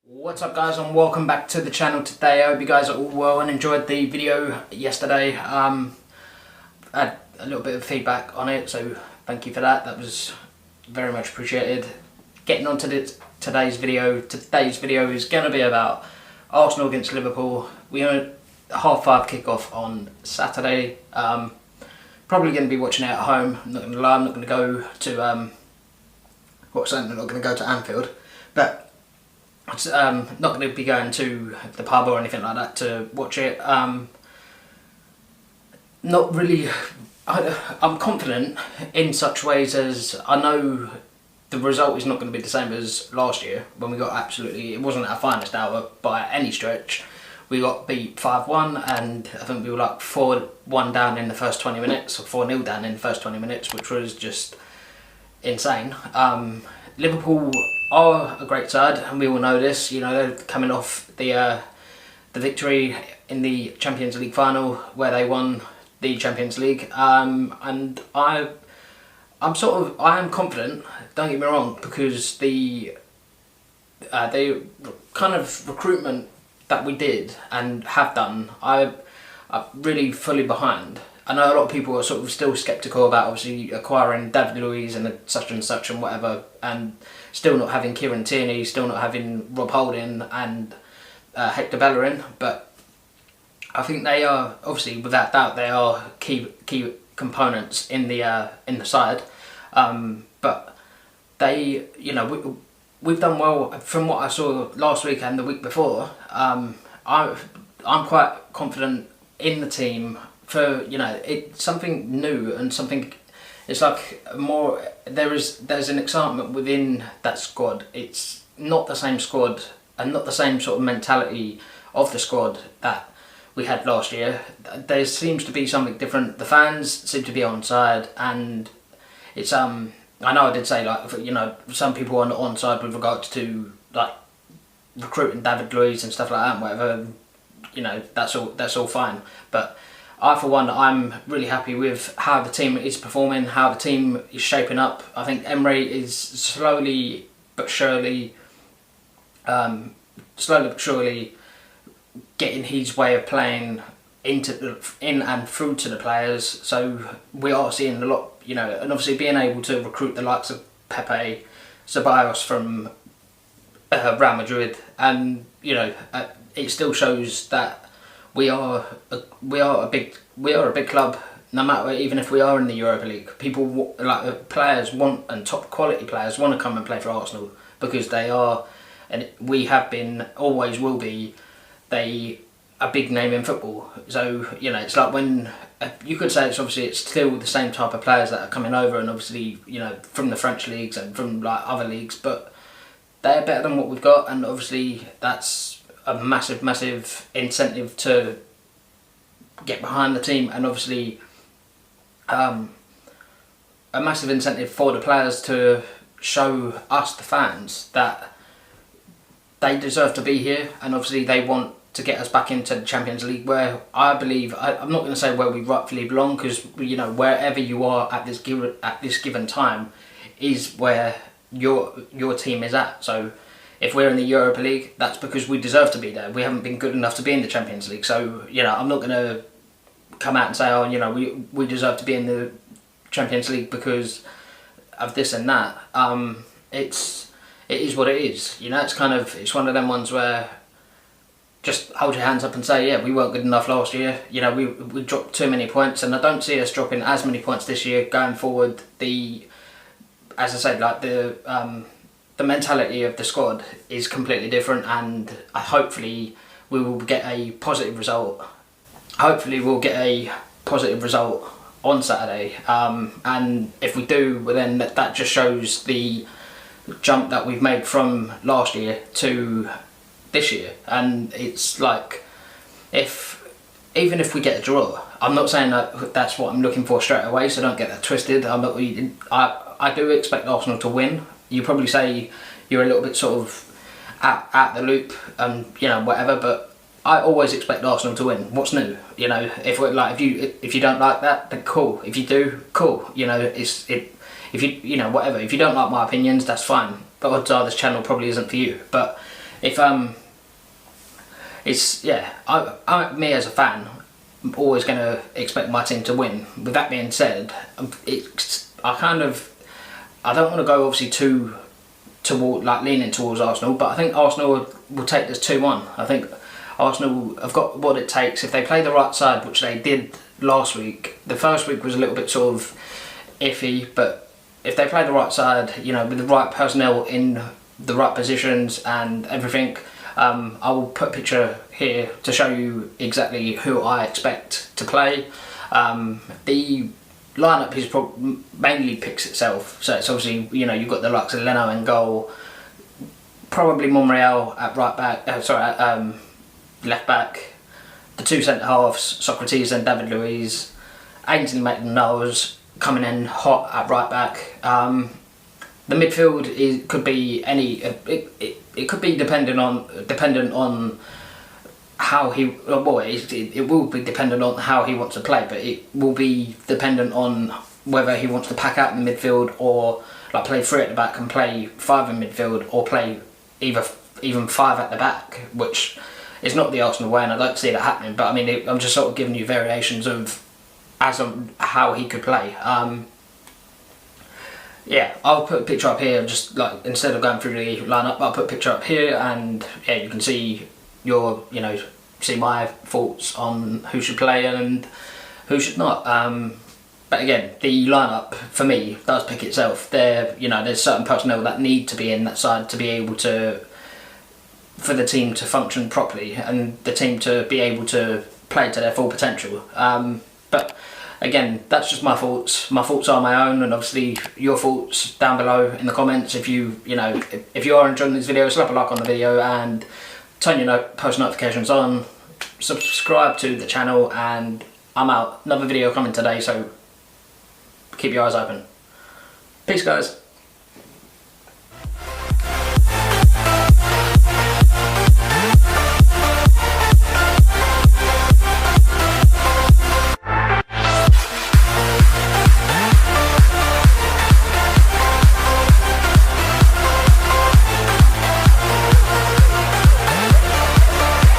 What's up guys, and welcome back to the channel today. I hope you guys are all well and enjoyed the video yesterday. I had a little bit of feedback on it, so thank you for that. That was very much appreciated. Getting on to today's video. Today's video is going to be about Arsenal against Liverpool. We have a 5:30 kickoff on Saturday. Probably going to be watching it at home. I'm not going to lie, I'm not going to go to I'm not going to go to Anfield, but not going to be going to the pub or anything like that to watch it. Not really. I'm confident in such ways as I know the result is not going to be the same as last year when we got absolutely. It wasn't our finest hour by any stretch. We got beat 5-1, and I think we were like 4-1 down in the first 20 minutes, or 4-0 down in the first 20 minutes, which was just insane. Liverpool are a great side, and we all know this. You know, they're coming off the victory in the Champions League final where they won the Champions League, and I am confident. Don't get me wrong, because the kind of recruitment that we did and have done, I'm really fully behind. I know a lot of people are sort of still sceptical about obviously acquiring David Luiz and such and whatever, and still not having Kieran Tierney, still not having Rob Holding and Hector Bellerin, but I think they are, obviously without doubt, they are key components in the side. But they, you know, we've done well from what I saw last week and the week before. I'm quite confident in the team. For, you know, it's something new and something, it's like more, there's an excitement within that squad. It's not the same squad and not the same sort of mentality of the squad that we had last year. There seems to be something different. The fans seem to be on side, and it's I know I did say, like, you know, some people are not on side with regards to like recruiting David Luiz and stuff like that and whatever. You know, that's all fine, but I, for one, I'm really happy with how the team is performing, how the team is shaping up. I think Emery is slowly but surely getting his way of playing in and through to the players. So we are seeing a lot, you know, and obviously being able to recruit the likes of Pepe, Ceballos from Real Madrid, and you know, it still shows that we are a big club. No matter, even if we are in the Europa League, people players want, and top quality players want to come and play for Arsenal, because they are, and we have been, always will be, a big name in football. So, you know, it's like when you could say it's still the same type of players that are coming over, and obviously, you know, from the French leagues and from like other leagues, but they're better than what we've got, and obviously that's a massive incentive to get behind the team, and obviously a massive incentive for the players to show us, the fans, that they deserve to be here, and obviously they want to get us back into the Champions League, where I believe, I'm not going to say where we rightfully belong, because, you know, wherever you are at this given time is where your team is at. So if we're in the Europa League, that's because we deserve to be there. We haven't been good enough to be in the Champions League. So, you know, I'm not going to come out and say, oh, you know, we deserve to be in the Champions League because of this and that. It is what it is. You know, it's one of them ones where just hold your hands up and say, yeah, we weren't good enough last year. You know, we dropped too many points, and I don't see us dropping as many points this year going forward. As I said, like the mentality of the squad is completely different, and hopefully we will get a positive result. Hopefully we'll get a positive result on Saturday, and if we do, well, then that just shows the jump that we've made from last year to this year. And it's like, even if we get a draw, I'm not saying that that's what I'm looking for straight away, so don't get that twisted. I do expect Arsenal to win. You probably say you're a little bit sort of at the loop, and you know, whatever, but I always expect Arsenal to win. What's new? You know, if you don't like that, then cool. If you do, cool. You know, if you know, whatever. If you don't like my opinions, that's fine. But odds are this channel probably isn't for you. But if it's yeah, me as a fan, I'm always going to expect my team to win. With that being said, I don't want to go obviously toward like leaning towards Arsenal, but I think Arsenal will take this 2-1. I think Arsenal have got what it takes if they play the right side, which they did last week. The first week was a little bit sort of iffy, but if they play the right side, you know, with the right personnel in the right positions and everything, I will put a picture here to show you exactly who I expect to play. The lineup is mainly picks itself, so it's obviously, you know, you've got the likes of Leno in goal, probably Monreal at right back, at left back, the two centre halves, Socrates and David Luiz, Ainsley Maitland-Niles coming in hot at right back. The midfield could be any. It could be dependent on how he. Well, it will be dependent on how he wants to play, but it will be dependent on whether he wants to pack out in the midfield or like play 3 at the back and play 5 in midfield, or play even 5 at the back, which is not the Arsenal way, and I don't see that happening. But I mean, I'm just sort of giving you variations of how he could play. Yeah, I'll put a picture up here, just like instead of going through the lineup, I'll put a picture up here, and yeah, you can see see my thoughts on who should play and who should not. But again, the lineup for me does pick itself. There's certain personnel that need to be in that side to be able to, for the team to function properly and the team to be able to play to their full potential. But again, that's just my thoughts. My thoughts are my own, and obviously your thoughts down below in the comments. If you are enjoying this video, slap a like on the video and turn your post notifications on. Subscribe to the channel, and I'm out. Another video coming today, so keep your eyes open. Peace, guys.